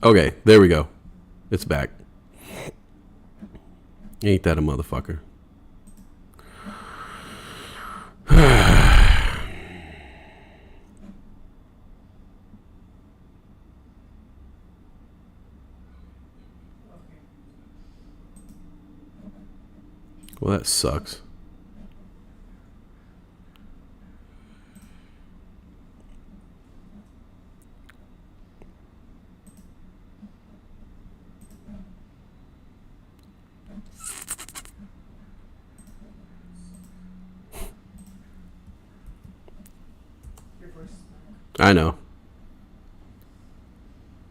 Okay, there we go. It's back. Ain't that a motherfucker? Well, that sucks. I know.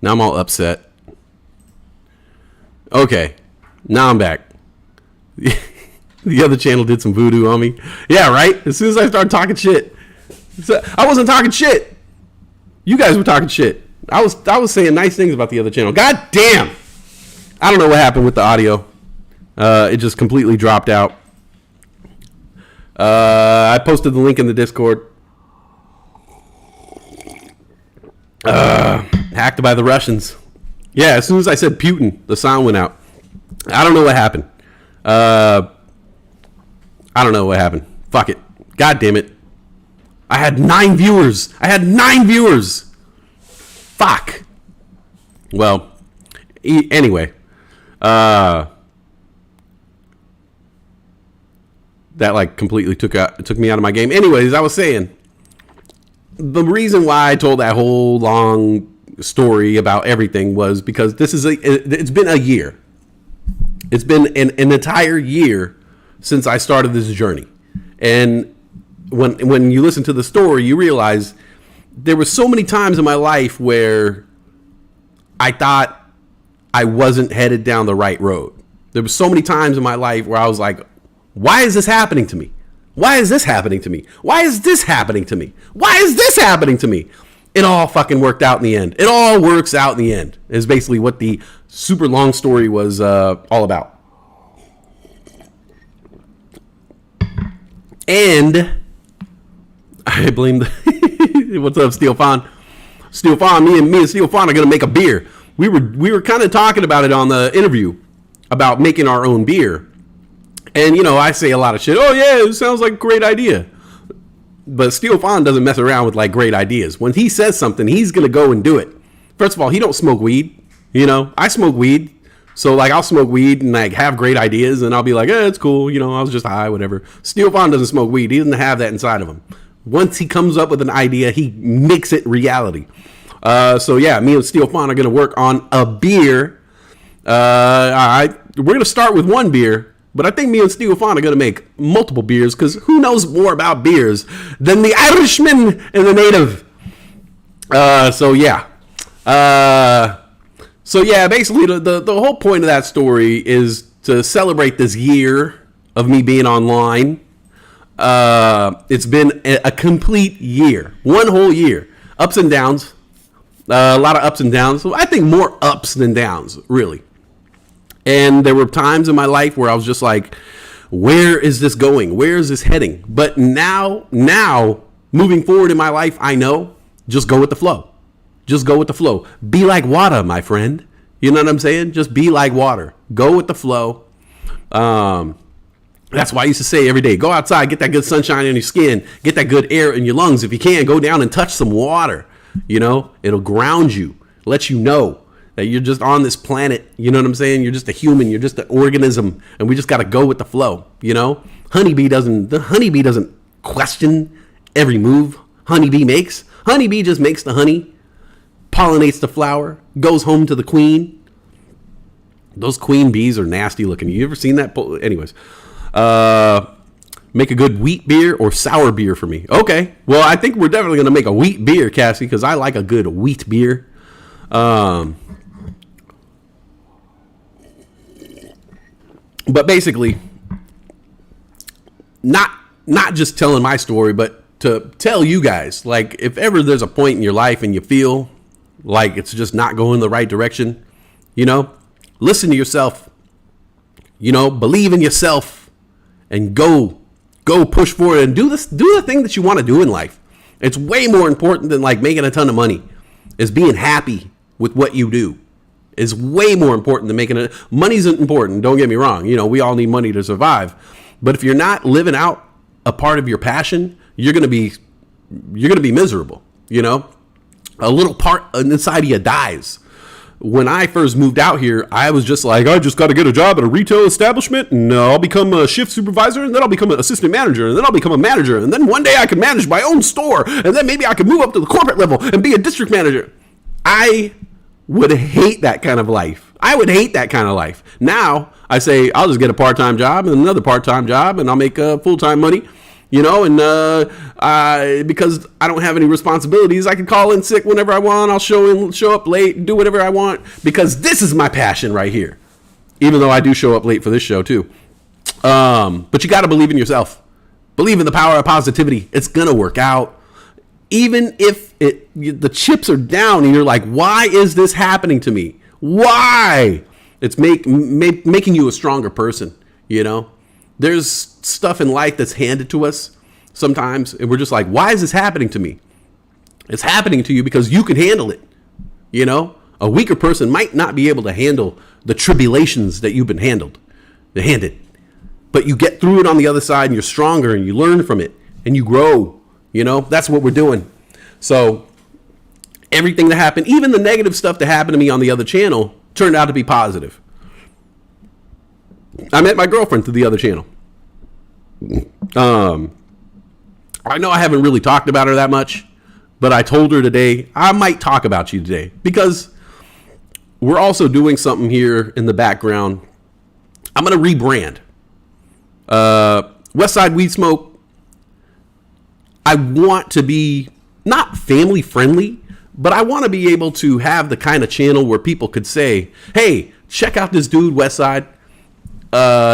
Now I'm all upset. Okay. Now I'm back. The other channel did some voodoo on me. Yeah, right? As soon as I started talking shit. I wasn't talking shit. You guys were talking shit. I was saying nice things about the other channel. God damn. I don't know what happened with the audio. It just completely dropped out. I posted the link in the Discord. Hacked by the Russians. Yeah, as soon as I said Putin, the sound went out. I don't know what happened. I don't know what happened. Fuck it. God damn it. I had 9 viewers. Fuck. Well, anyway. That like completely took me out of my game. Anyways, I was saying, the reason why I told that whole long story about everything was because it's been a year. It's been an entire year since I started this journey. And when you listen to the story, you realize there were so many times in my life where I thought I wasn't headed down the right road. There were so many times in my life where I was like, why is this happening to me? Why is this happening to me? Why is this happening to me? Why is this happening to me? It all fucking worked out in the end. It all works out in the end is basically what the super long story was all about. And I blame what's up, Steel Fawn? Steel Fawn, me and Steel Fawn are gonna make a beer. We were kind of talking about it on the interview about making our own beer. And, you know, I say a lot of shit. Oh, yeah, it sounds like a great idea. But Steel Fawn doesn't mess around with, like, great ideas. When he says something, he's going to go and do it. First of all, he don't smoke weed. You know, I smoke weed. So, like, I'll smoke weed and, like, have great ideas. And I'll be like, it's cool. You know, I was just high, whatever. Steel Fawn doesn't smoke weed. He doesn't have that inside of him. Once he comes up with an idea, he makes it reality. So, yeah, me and Steel Fawn are going to work on a beer. We're going to start with one beer. But I think me and Steel Fawn are going to make multiple beers because who knows more about beers than the Irishman and the native? So yeah, basically the whole point of that story is to celebrate this year of me being online. It's been a complete year, one whole year, ups and downs, a lot of ups and downs. So I think more ups than downs, really. And there were times in my life where I was just like, where is this going? Where is this heading? But now, moving forward in my life, I know, just go with the flow. Just go with the flow. Be like water, my friend. You know what I'm saying? Just be like water. Go with the flow. That's why I used to say every day, go outside, get that good sunshine in your skin, get that good air in your lungs. If you can, go down and touch some water. You know, it'll ground you, let you know that you're just on this planet, you know what I'm saying? You're just a human, you're just an organism, and we just got to go with the flow, you know? The honeybee doesn't question every move honeybee makes. Honeybee just makes the honey, pollinates the flower, goes home to the queen. Those queen bees are nasty looking. You ever seen that? Anyways, make a good wheat beer or sour beer for me. Okay, well, I think we're definitely going to make a wheat beer, Cassie, because I like a good wheat beer. But basically, not just telling my story, but to tell you guys, like, if ever there's a point in your life and you feel like it's just not going the right direction, you know, listen to yourself, you know, believe in yourself and go push forward and do the thing that you want to do in life. It's way more important than like making a ton of money. Is being happy with what you do. is way more important than making it. Money's important. Don't get me wrong. You know, we all need money to survive. But if you're not living out a part of your passion, you're going to be miserable. You know, a little part inside of you dies. When I first moved out here, I was just like, I just got to get a job at a retail establishment, and I'll become a shift supervisor, and then I'll become an assistant manager, and then I'll become a manager, and then one day I can manage my own store, and then maybe I can move up to the corporate level and be a district manager. I would hate that kind of life. I would hate that kind of life. Now I say I'll just get a part-time job and another part-time job, and I'll make full-time money. You know, and because I don't have any responsibilities, I can call in sick whenever I want. I'll show up late, do whatever I want, because this is my passion right here. Even though I do show up late for this show too. But you got to believe in yourself. Believe in the power of positivity. It's going to work out. Even if the chips are down and you're like, why is this happening to me? Why? It's making you a stronger person, you know? There's stuff in life that's handed to us sometimes, and we're just like, why is this happening to me? It's happening to you because you can handle it. You know, a weaker person might not be able to handle the tribulations that you've been handed. But you get through it on the other side, and you're stronger, and you learn from it, and you grow. You know, that's what we're doing. So everything that happened, even the negative stuff that happened to me on the other channel, turned out to be positive. I met my girlfriend through the other channel. I know I haven't really talked about her that much, but I told her today, I might talk about you today, because we're also doing something here in the background. I'm going to rebrand. Westside Weed Smoke. I want to be not family friendly, but I want to be able to have the kind of channel where people could say, hey, check out this dude, Westside.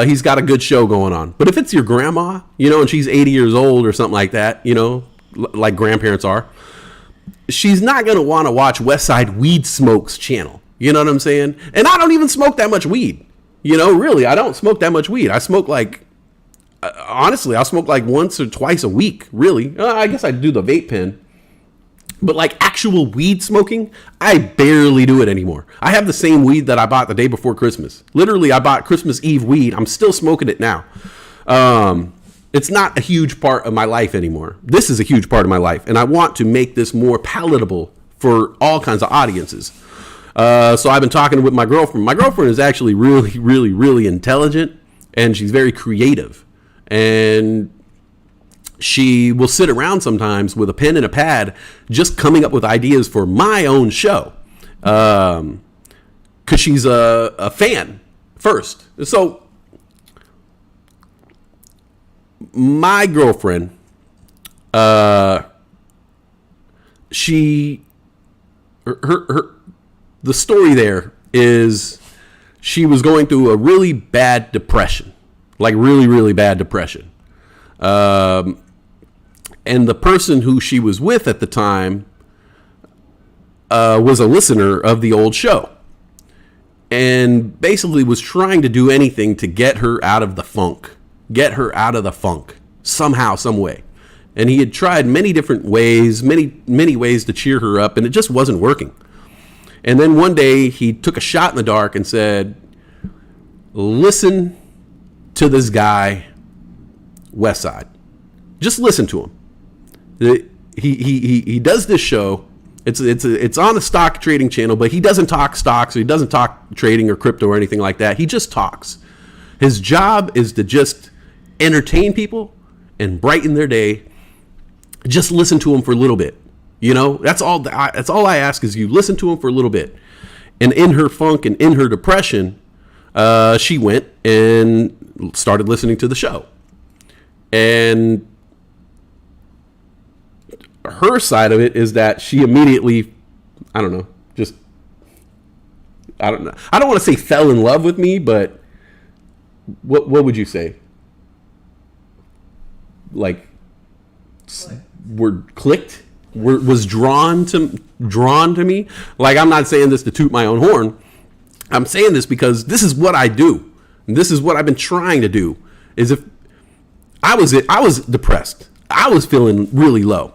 He's got a good show going on. But if it's your grandma, you know, and she's 80 years old or something like that, you know, like grandparents are, she's not going to want to watch Westside Weed Smoke's channel. You know what I'm saying? And I don't even smoke that much weed. You know, really, I don't smoke that much weed. I smoke like, honestly, I'll smoke like once or twice a week, really. I guess I do the vape pen. But like actual weed smoking, I barely do it anymore. I have the same weed that I bought the day before Christmas. Literally, I bought Christmas Eve weed. I'm still smoking it now. It's not a huge part of my life anymore. This is a huge part of my life. And I want to make this more palatable for all kinds of audiences. So I've been talking with my girlfriend. My girlfriend is actually really, really, really intelligent. And she's very creative. And she will sit around sometimes with a pen and a pad just coming up with ideas for my own show. Because she's a fan first. So my girlfriend, the story there is she was going through a really bad depression, like really, really bad depression. And the person who she was with at the time was a listener of the old show and basically was trying to do anything to get her out of the funk, somehow, some way. And he had tried many different ways, many ways to cheer her up, and it just wasn't working. And then one day he took a shot in the dark and said, listen to this guy, Westside. Just listen to him. He does this show. It's on a stock trading channel, but he doesn't talk stocks, or he doesn't talk trading or crypto or anything like that. He just talks. His job is to just entertain people and brighten their day. Just listen to him for a little bit. You know, that's all I ask is you listen to him for a little bit. And in her funk and in her depression, she went and started listening to the show. And her side of it is that she immediately, I don't know. I don't want to say fell in love with me, but what would you say? Like, were clicked? Was drawn to me? Like, I'm not saying this to toot my own horn. I'm saying this because this is what I do. And this is what I've been trying to do. Is if I was depressed. I was feeling really low.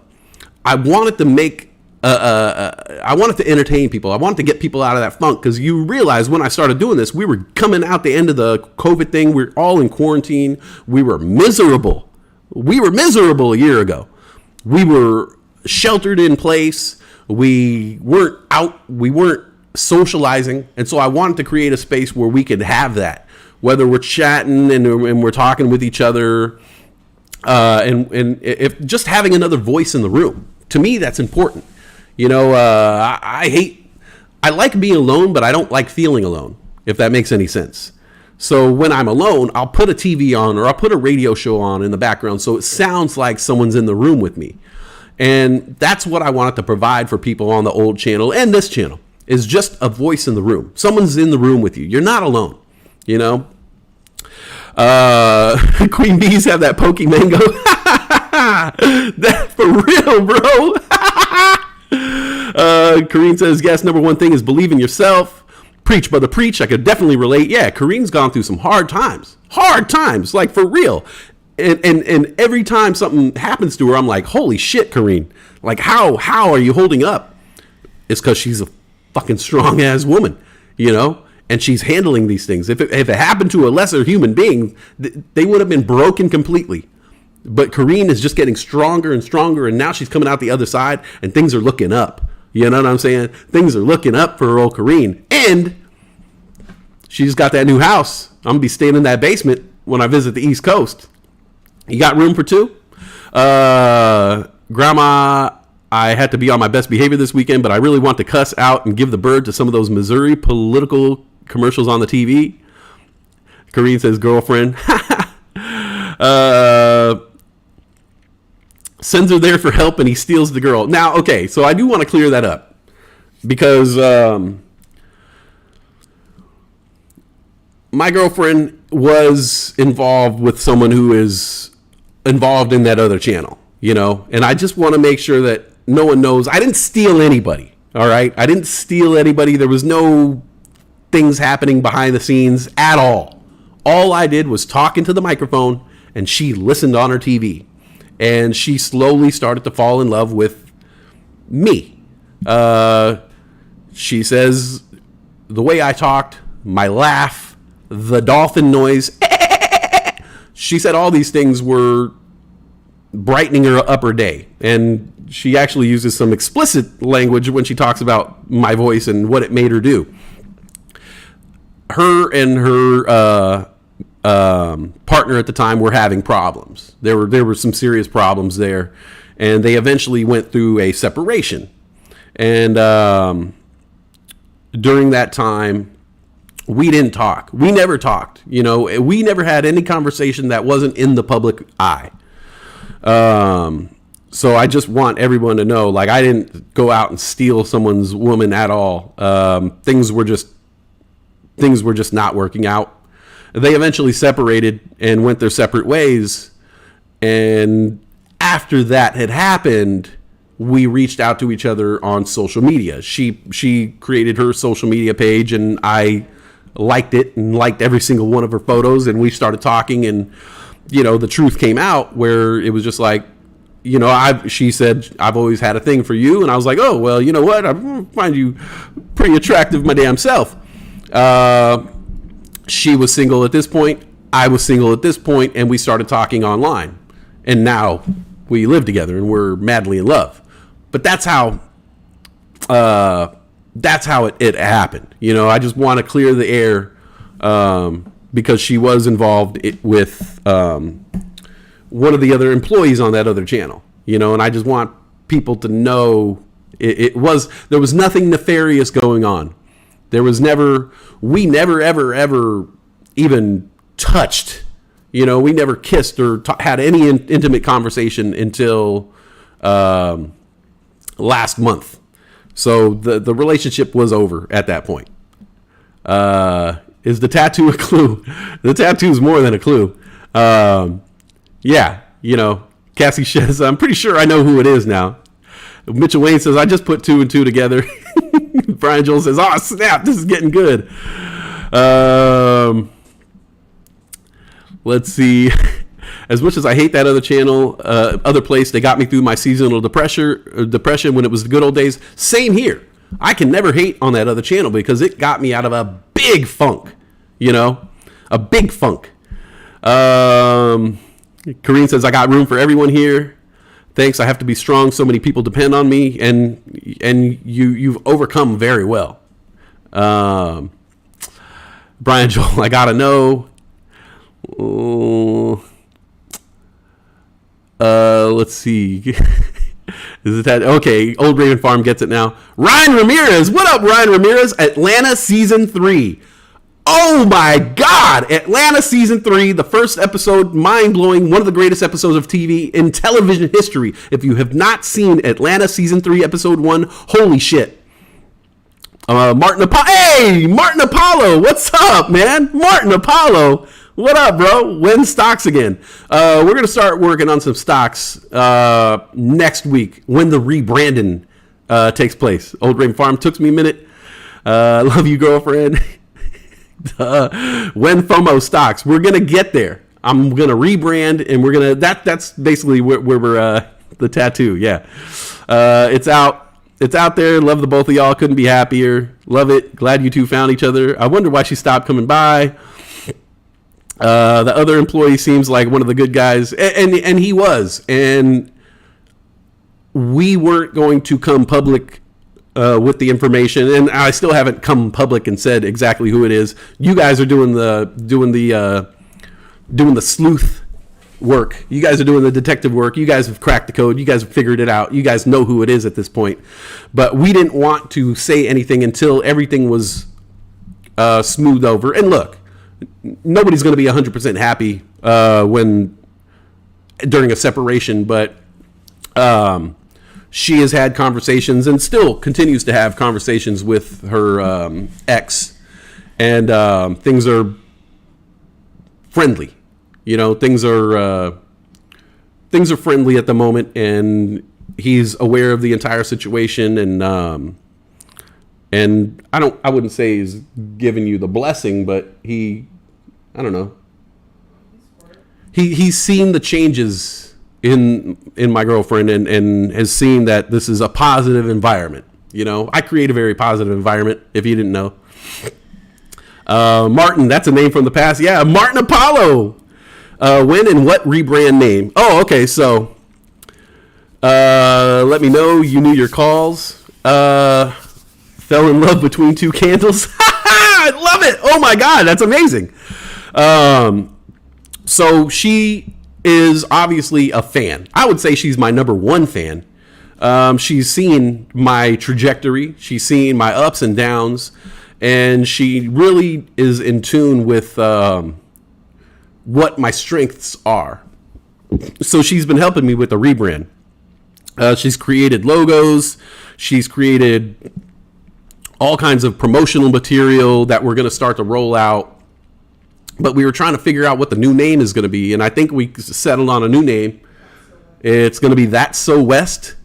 I wanted to make I wanted to entertain people. I wanted to get people out of that funk, because you realize when I started doing this, we were coming out the end of the COVID thing. We're all in quarantine. We were miserable. We were miserable a year ago. We were sheltered in place. We weren't out. We weren't socializing. And so I wanted to create a space where we could have that, whether we're chatting and we're talking with each other, and if just having another voice in the room. To me, that's important. You know, I like being alone, but I don't like feeling alone, if that makes any sense. So when I'm alone, I'll put a TV on, or I'll put a radio show on in the background, so it sounds like someone's in the room with me. And that's what I wanted to provide for people on the old channel and this channel, is just a voice in the room. Someone's in the room with you. You're not alone, you know? Queen bees have that pokey mango. That's for real, bro. Kareen says, yes, number one thing is believe in yourself. Preach, brother, preach. I could definitely relate. Yeah, Kareen's gone through some hard times, like for real. And every time something happens to her, I'm like, holy shit, Kareen. Like, how are you holding up? It's because she's a fucking strong ass woman, you know, and she's handling these things. If it happened to a lesser human being, they would have been broken completely. But Kareen is just getting stronger and stronger, and now she's coming out the other side, and things are looking up. You know what I'm saying? Things are looking up for old Kareen. And she's got that new house. I'm going to be staying in that basement when I visit the East Coast. You got room for two? Grandma, I had to be on my best behavior this weekend, but I really want to cuss out and give the bird to some of those Missouri political commercials on the TV. Kareen says, girlfriend. Sends her there for help, and he steals the girl. Now, okay, so I do want to clear that up, because my girlfriend was involved with someone who is involved in that other channel, you know, and I just want to make sure that no one knows. I didn't steal anybody, all right? I didn't steal anybody. There was no things happening behind the scenes at all. All I did was talk into the microphone, and she listened on her TV. And she slowly started to fall in love with me. She says the way I talked, my laugh, the dolphin noise. She said all these things were brightening her up her day. And she actually uses some explicit language when she talks about my voice and what it made her do. Her and her partner at the time were having problems. There were some serious problems there, and they eventually went through a separation. And during that time, we didn't talk. We never talked. You know, we never had any conversation that wasn't in the public eye. So I just want everyone to know, like, I didn't go out and steal someone's woman at all. Things were just not working out. They eventually separated and went their separate ways. And after that had happened, we reached out to each other on social media. She created her social media page, and I liked it and liked every single one of her photos. And we started talking, and, you know, the truth came out where it was just like, you know, she said, I've always had a thing for you. And I was like, oh, well, you know what? I find you pretty attractive my damn self. She was single at this point. I was single at this point, and we started talking online. And now we live together, and we're madly in love. But that's how it happened. You know, I just want to clear the air, because she was involved with one of the other employees on that other channel. You know, and I just want people to know there was nothing nefarious going on. We never, ever even touched, you know, we never kissed or had any intimate conversation until last month. So the relationship was over at that point. Is the tattoo a clue? The tattoo is more than a clue. Yeah, you know, Cassie says, I'm pretty sure I know who it is now. Mitchell Wayne says, I just put 2 and 2 together. Brian Joel says, oh, snap, this is getting good. Let's see. As much as I hate that other channel, other place, they got me through my seasonal depression when it was the good old days. Same here. I can never hate on that other channel because it got me out of a big funk, a big funk. Kareen says, I got room for everyone here. Thanks. I have to be strong. So many people depend on me, and you've overcome very well. Brian Joel, I gotta know. Let's see. Is it that? Okay, Old Raven Farm gets it now. Ryan Ramirez, what up, Ryan Ramirez? Atlanta season 3. Oh my God! Atlanta season 3, the first episode, mind-blowing, one of the greatest episodes of TV in television history. If you have not seen Atlanta season 3, episode 1, holy shit. Martin Apollo, what's up, man? Martin Apollo, what up, bro? When stocks again? We're gonna start working on some stocks next week when the rebranding takes place. Old Raven Farm took me a minute. Love you, girlfriend. When FOMO stocks, we're gonna get there. I'm gonna rebrand, and we're gonna that's basically where we're the tattoo. Yeah, it's out. It's out there. Love the both of y'all. Couldn't be happier. Love it. Glad you two found each other. I wonder why she stopped coming by. The other employee seems like one of the good guys, and he was. And we weren't going to come public with the information, and I still haven't come public and said exactly who it is. You guys are doing the sleuth work. You guys are doing the detective work. You guys have cracked the code. You guys have figured it out. You guys know who it is at this point. But we didn't want to say anything until everything was smoothed over. And look, nobody's going to be 100% happy during a separation, but she has had conversations and still continues to have conversations with her ex, and things are friendly. Things are friendly at the moment, and he's aware of the entire situation, and I wouldn't say he's giving you the blessing, but I don't know. He's seen the changes in my girlfriend, and has seen that this is a positive environment. I create a very positive environment, if you didn't know. Martin, that's a name from the past. Yeah, Martin Apollo. When and what rebrand name? Oh, okay. So, let me know. You knew your calls. Fell in love between two candles. I love it. Oh my God, that's amazing. So she is obviously a fan. I would say she's my number one fan. She's seen my trajectory. She's seen my ups and downs, and she really is in tune with what my strengths are. So she's been helping me with the rebrand. She's created logos. She's created all kinds of promotional material that we're going to start to roll out. But we were trying to figure out what the new name is going to be, and I think we settled on a new name. It's going to be That's So West,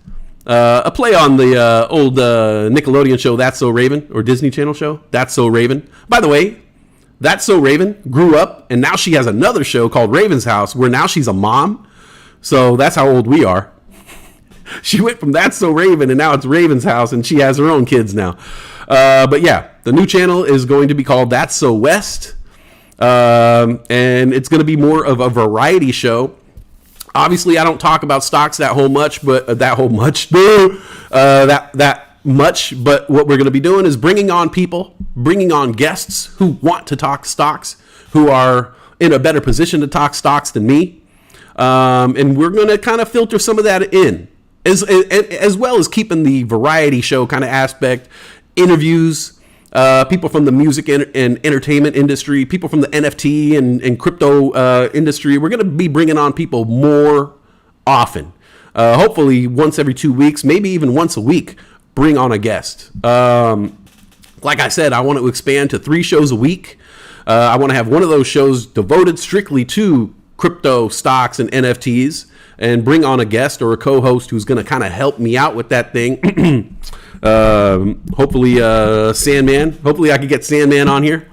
a play on the old Nickelodeon show That's So Raven, or Disney Channel show That's So Raven. By the way, That's So Raven grew up, and now she has another show called Raven's House, where now she's a mom. So that's how old we are. She went from That's So Raven, and now it's Raven's House, and she has her own kids now. But yeah, the new channel is going to be called That's So West, and it's going to be more of a variety show. Obviously, I don't talk about stocks that much, but what we're going to be doing is bringing on guests who want to talk stocks, who are in a better position to talk stocks than me. And we're going to kind of filter some of that in, as well as keeping the variety show kind of aspect, interviews, people from the music and entertainment industry, people from the NFT and crypto industry. We're going to be bringing on people more often, hopefully once every 2 weeks, maybe even once a week. Bring on a guest. Like I said, I want to expand to 3 shows a week. I want to have one of those shows devoted strictly to crypto, stocks, and NFTs, and bring on a guest or a co-host who's going to kind of help me out with that thing. Hopefully, Sandman. Hopefully, I could get Sandman on here.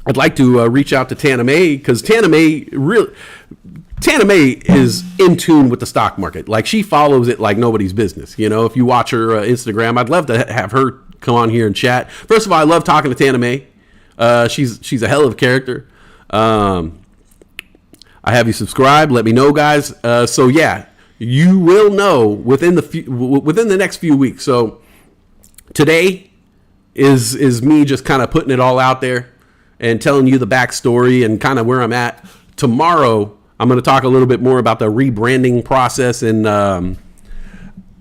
I'd like to reach out to Tana May, because Tana May is in tune with the stock market. Like, she follows it like nobody's business. You know, if you watch her Instagram, I'd love to have her come on here and chat. First of all, I love talking to Tana May. She's a hell of a character. I have you subscribed. Let me know, guys. So yeah, you will know within the next few weeks. So today is me just kind of putting it all out there and telling you the backstory and kind of where I'm at. Tomorrow, I'm going to talk a little bit more about the rebranding process, and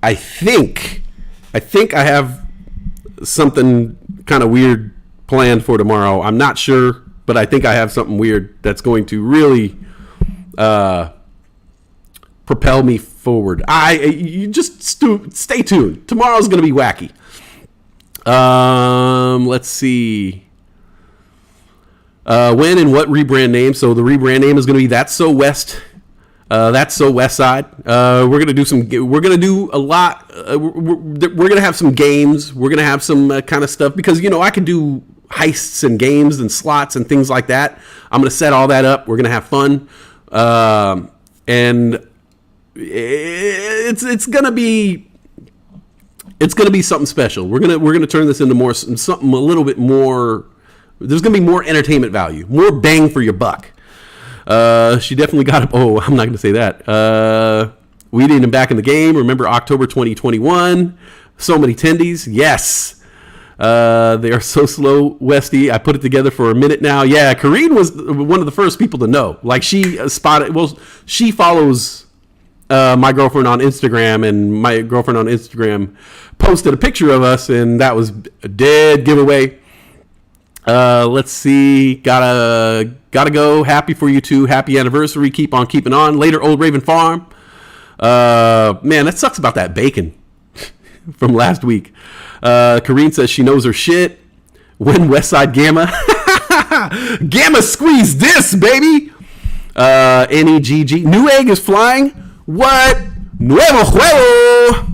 I think I have something kind of weird planned for tomorrow. I'm not sure, but I think I have something weird that's going to really propel me forward. You just stay tuned. Tomorrow's going to be wacky. Let's see. When and what rebrand name? So the rebrand name is going to be That's So West. That's So West Side. We're going to do a lot. We're going to have some games. We're going to have some kind of stuff, because, you know, I can do heists and games and slots and things like that. I'm going to set all that up. We're going to have fun. And it's going to be something special. We're going to turn this into something a little bit more. There's going to be more entertainment value, more bang for your buck. She definitely got up. Oh, I'm not going to say that. We need him back in the game. Remember October 2021? So many tendies. Yes. They are so slow, Westy. I put it together for a minute now. Yeah, Kareen was one of the first people to know. Like, she spotted. Well, she follows my girlfriend on Instagram, and my girlfriend on Instagram posted a picture of us, and that was a dead giveaway. Let's see. Gotta go. Happy for you too. Happy anniversary. Keep on keeping on. Later, Old Raven Farm. Man, that sucks about that bacon from last week. Kareen says she knows her shit. When Westside Gamma. Gamma squeeze this, baby. NEGG. New egg is flying. What? Nuevo juego.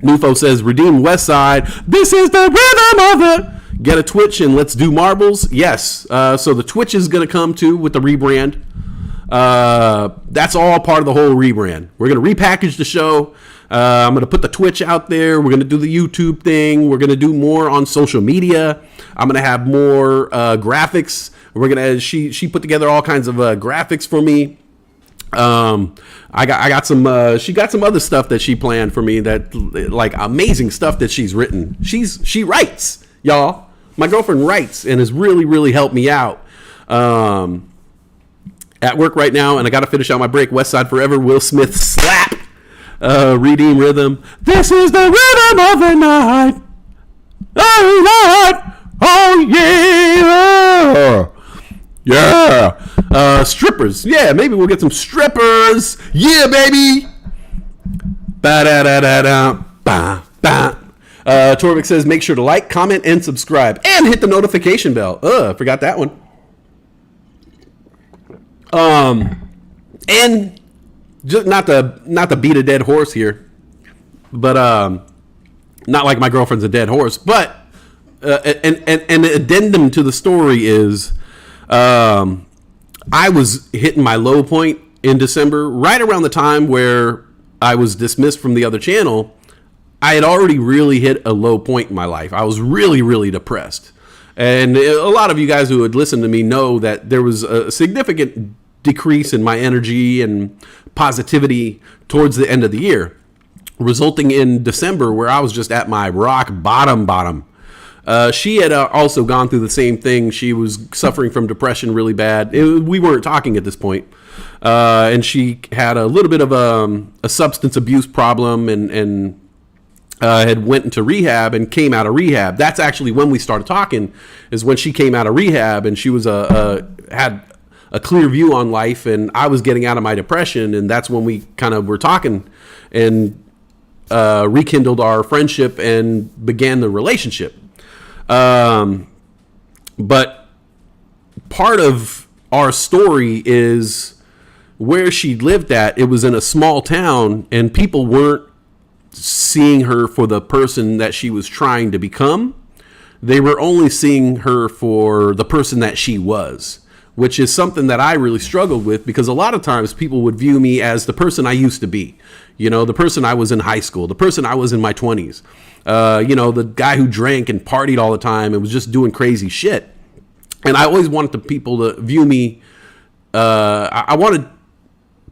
Nufo says redeem Westside. This is the rhythm of the. Get a Twitch and let's do marbles. Yes. So the Twitch is going to come too with the rebrand. That's all part of the whole rebrand. We're going to repackage the show. I'm going to put the Twitch out there. We're going to do the YouTube thing. We're going to do more on social media. I'm going to have more graphics. She put together all kinds of graphics for me. I got some. She got some other stuff that she planned for me, that like amazing stuff that she's written. She writes, y'all. My girlfriend writes and has really, really helped me out. At work right now, and I got to finish out my break. West Side Forever, Will Smith slap. Redeem rhythm. This is the rhythm of the night. Oh yeah. Yeah. Strippers. Yeah, maybe we'll get some strippers. Yeah, baby. Ba-da-da-da-da. Ba-ba. Torvik says, make sure to like, comment, and subscribe. And hit the notification bell. Forgot that one. And just not to beat a dead horse here, but not like my girlfriend's a dead horse, but an addendum to the story is I was hitting my low point in December, right around the time where I was dismissed from the other channel. I had already really hit a low point in my life. I was really, really depressed. And a lot of you guys who had listened to me know that there was a significant decrease in my energy and positivity towards the end of the year, resulting in December where I was just at my rock bottom. She had also gone through the same thing. She was suffering from depression really bad. We weren't talking at this point. And she had a little bit of a substance abuse problem and had went into rehab and came out of rehab. That's actually when we started talking, is when she came out of rehab, and she was had a clear view on life, and I was getting out of my depression, and that's when we kind of were talking and rekindled our friendship and began the relationship. But part of our story is where she lived at. It was in a small town, and people weren't seeing her for the person that she was trying to become. they were only seeing her for the person that she was, which is something that I really struggled with, because a lot of times people would view me as the person I used to be, the person I was in high school, the person I was in my 20s, the guy who drank and partied all the time and was just doing crazy shit. And I always wanted the people to view me. I wanted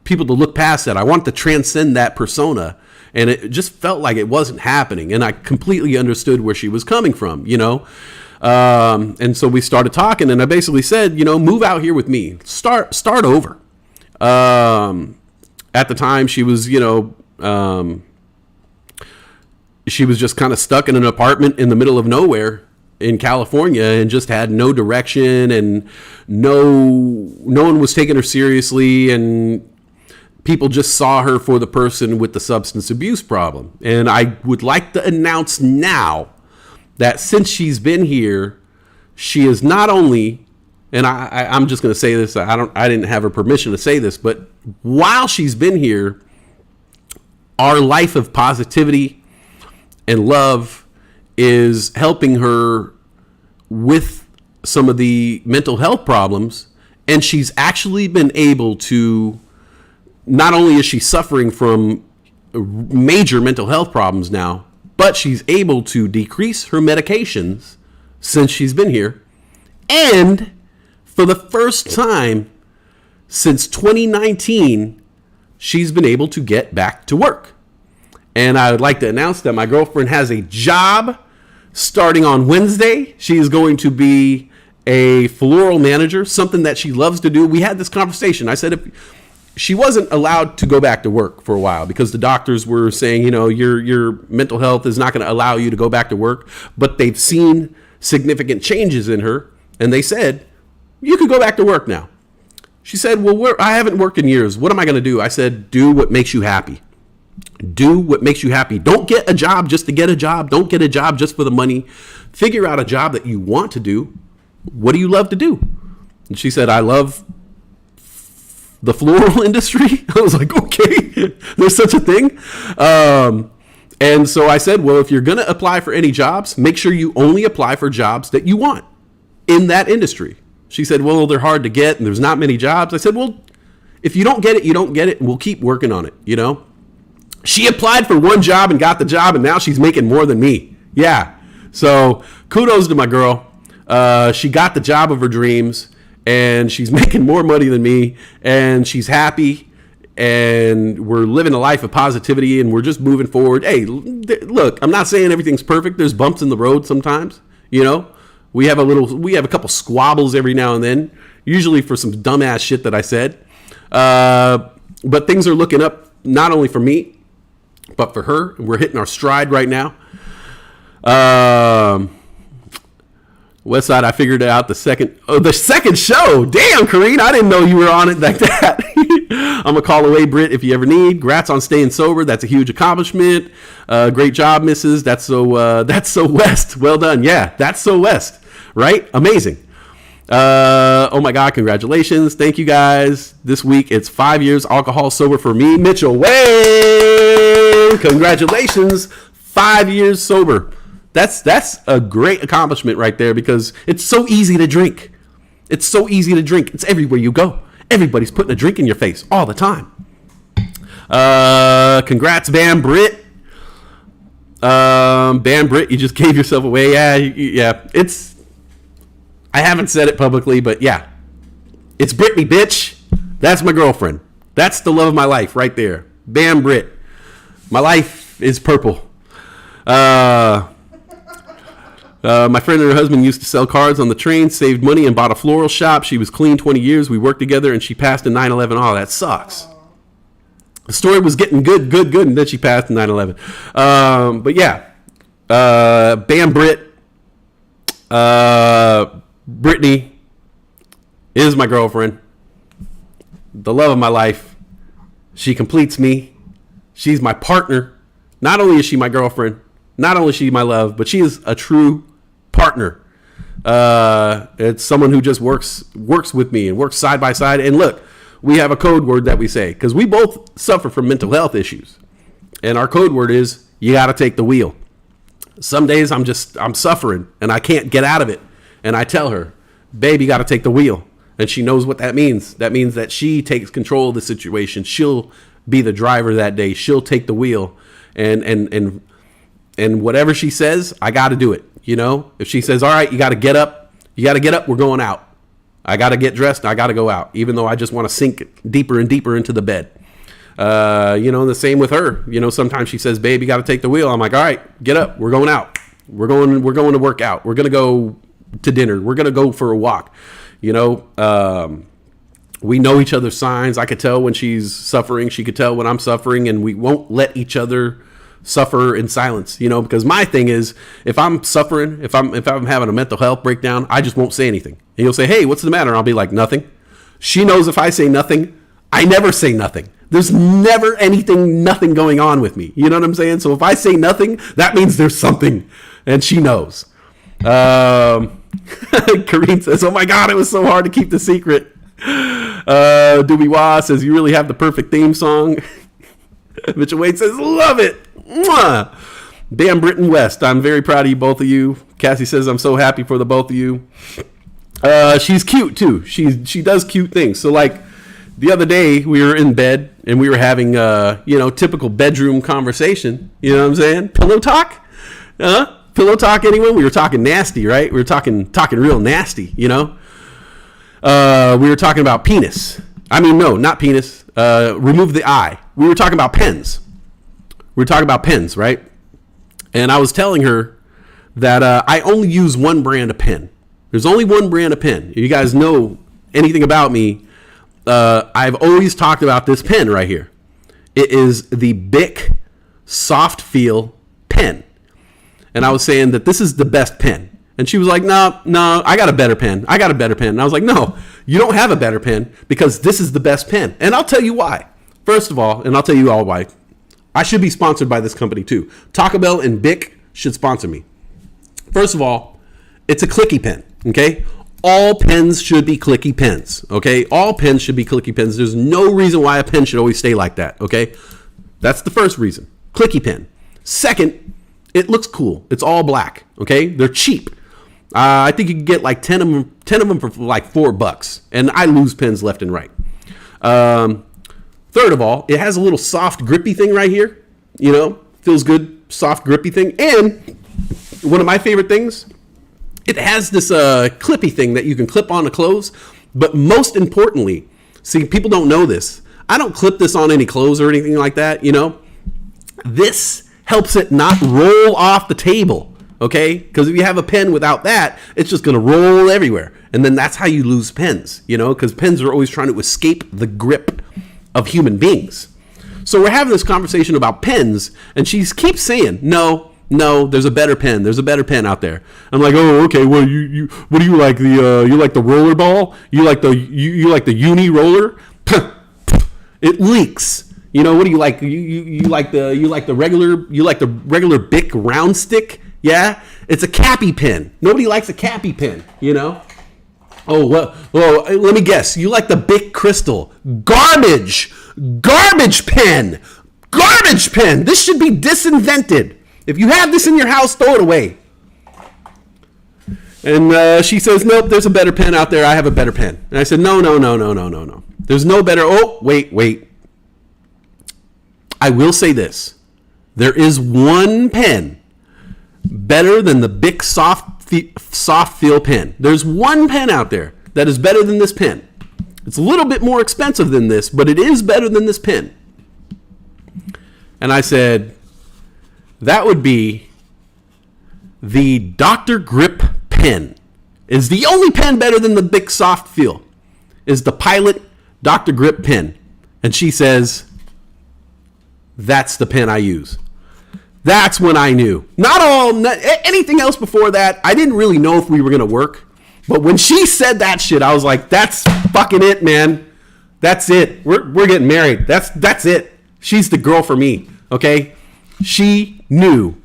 people to look past that. I wanted to transcend that persona. And it just felt like it wasn't happening. And I completely understood where she was coming from, and so we started talking, and I basically said, move out here with me, start over. At the time she was, she was just kind of stuck in an apartment in the middle of nowhere in California and just had no direction, and no one was taking her seriously, and people just saw her for the person with the substance abuse problem. And I would like to announce now that since she's been here, she is not only, and I'm just going to say this, I didn't have her permission to say this, but while she's been here, our life of positivity and love is helping her with some of the mental health problems. And she's actually been able to, not only is she suffering from major mental health problems now, but she's able to decrease her medications since she's been here. And for the first time since 2019, she's been able to get back to work. And I would like to announce that my girlfriend has a job starting on Wednesday. She is going to be a floral manager, something that she loves to do. We had this conversation. I said, if she wasn't allowed to go back to work for a while because the doctors were saying, your mental health is not going to allow you to go back to work. But they've seen significant changes in her, and they said, you could go back to work now. She said, well, I haven't worked in years. What am I going to do? I said, do what makes you happy. Do what makes you happy. Don't get a job just to get a job. Don't get a job just for the money. Figure out a job that you want to do. What do you love to do? And she said, I love the floral industry. I was like, okay, there's such a thing. And so I said, well, if you're going to apply for any jobs, make sure you only apply for jobs that you want in that industry. She said, well, they're hard to get and there's not many jobs. I said, well, if you don't get it, you don't get it, and we'll keep working on it, She applied for one job and got the job, and now she's making more than me. Yeah. So kudos to my girl. She got the job of her dreams, and she's making more money than me, and she's happy, and we're living a life of positivity, and we're just moving forward. Hey, look, I'm not saying everything's perfect. There's bumps in the road sometimes, We have a couple squabbles every now and then, usually for some dumbass shit that I said. But things are looking up, not only for me, but for her. We're hitting our stride right now. Westside, I figured out the second show. Damn, Kareen, I didn't know you were on it like that. I'm a call away, Britt, if you ever need. Grats on staying sober. That's a huge accomplishment. Great job, Mrs. That's so West. Well done. Yeah, that's so West, right? Amazing. Oh my God, congratulations. Thank you guys. This week it's 5 years alcohol sober for me. Mitchell, way! Congratulations. 5 years sober. That's a great accomplishment right there, because it's so easy to drink. It's so easy to drink. It's everywhere you go. Everybody's putting a drink in your face all the time. Congrats, Bam Britt. Bam Britt, you just gave yourself away. Yeah. I haven't said it publicly, but yeah. It's Brittany, bitch. That's my girlfriend. That's the love of my life right there. Bam Britt. My life is purple. My friend and her husband used to sell cards on the train, saved money, and bought a floral shop. She was clean 20 years. We worked together, and she passed in 9/11. Oh, that sucks. The story was getting good, and then she passed in 9/11. But yeah, Bam Britt, Brittany is my girlfriend, the love of my life. She completes me. She's my partner. Not only is she my girlfriend, not only is she my love, but she is a true partner. It's someone who just works with me and works side by side. And look, we have a code word that we say, because we both suffer from mental health issues. And our code word is, you got to take the wheel. Some days I'm suffering and I can't get out of it. And I tell her, babe, you got to take the wheel. And she knows what that means. That means that she takes control of the situation. She'll be the driver that day. She'll take the wheel. And whatever she says, I got to do it. You know, if she says, all right, you got to get up. We're going out. I got to get dressed. I got to go out, even though I just want to sink deeper and deeper into the bed. You know, the same with her. You know, sometimes she says, babe, you got to take the wheel. I'm like, all right, get up. We're going out. We're going to work out. We're going to go to dinner. We're going to go for a walk. You know, we know each other's signs. I could tell when she's suffering. She could tell when I'm suffering, and we won't let each other suffer in silence, you know, because my thing is, if I'm suffering, if I'm having a mental health breakdown, I just won't say anything. And you'll say, hey, what's the matter? And I'll be like, nothing. She knows if I say nothing, I never say nothing. There's never nothing going on with me. You know what I'm saying? So if I say nothing, that means there's something, and she knows. Kareen says, oh my God, it was so hard to keep the secret. Doobie Wah says, you really have the perfect theme song. Mitchell Wade says, love it. Mwah! Dan Britton West, I'm very proud of you, both of you. Cassie says, I'm so happy for the both of you. She's cute too. She does cute things. So like the other day we were in bed and we were having typical bedroom conversation. You know what I'm saying? Pillow talk? Pillow talk, anyone? We were talking nasty, right? We were talking real nasty, you know? We were talking about penis. I mean, no, not penis. Remove the I. We were talking about pens. Right? And I was telling her that I only use one brand of pen. There's only one brand of pen. If you guys know anything about me, I've always talked about this pen right here. It is the Bic Soft Feel pen. And I was saying that this is the best pen. And she was like, no, I got a better pen. And I was like, no, you don't have a better pen because this is the best pen. And I'll tell you why. First of all, and I'll tell you all why. I should be sponsored by this company too. Taco Bell and Bic should sponsor me. First of all, it's a clicky pen, okay? All pens should be clicky pens, okay? All pens should be clicky pens. There's no reason why a pen should always stay like that, okay? That's the first reason. Clicky pen. Second, it looks cool. It's all black, okay? They're cheap. I think you can get like 10 of them for like $4, and I lose pens left and right. Third of all, it has a little soft grippy thing right here. You know, feels good, soft grippy thing. And one of my favorite things, it has this clippy thing that you can clip on to clothes. But most importantly, see, people don't know this. I don't clip this on any clothes or anything like that, you know. This helps it not roll off the table, okay? Because if you have a pen without that, it's just going to roll everywhere. And then that's how you lose pens, you know, because pens are always trying to escape the grip of human beings. So we're having this conversation about pens, and she keeps saying, no, there's a better pen. There's a better pen out there. I'm like, oh, okay. Well, what do you like? You like the roller ball? You like the uni roller? It leaks. You know, what do you like? You like the regular Bic round stick? Yeah, it's a cappy pen. Nobody likes a cappy pen, you know. Oh, well, let me guess. You like the Bic Crystal. Garbage pen. This should be disinvented. If you have this in your house, throw it away. And she says, nope, there's a better pen out there. I have a better pen. And I said, no. There's no better. Oh, wait. I will say this. There is one pen better than the Bic Soft Feel pen. There's one pen out there that is better than this pen. It's a little bit more expensive than this, but it is better than this pen. And I said, that would be the Dr. Grip pen. Is the only pen better than the Bic Soft Feel is the Pilot Dr. Grip pen. And she says, that's the pen I use. That's when I knew. Anything else before that, I didn't really know if we were going to work. But when she said that shit, I was like, that's fucking it, man. That's it. We're getting married. That's it. She's the girl for me, okay? She knew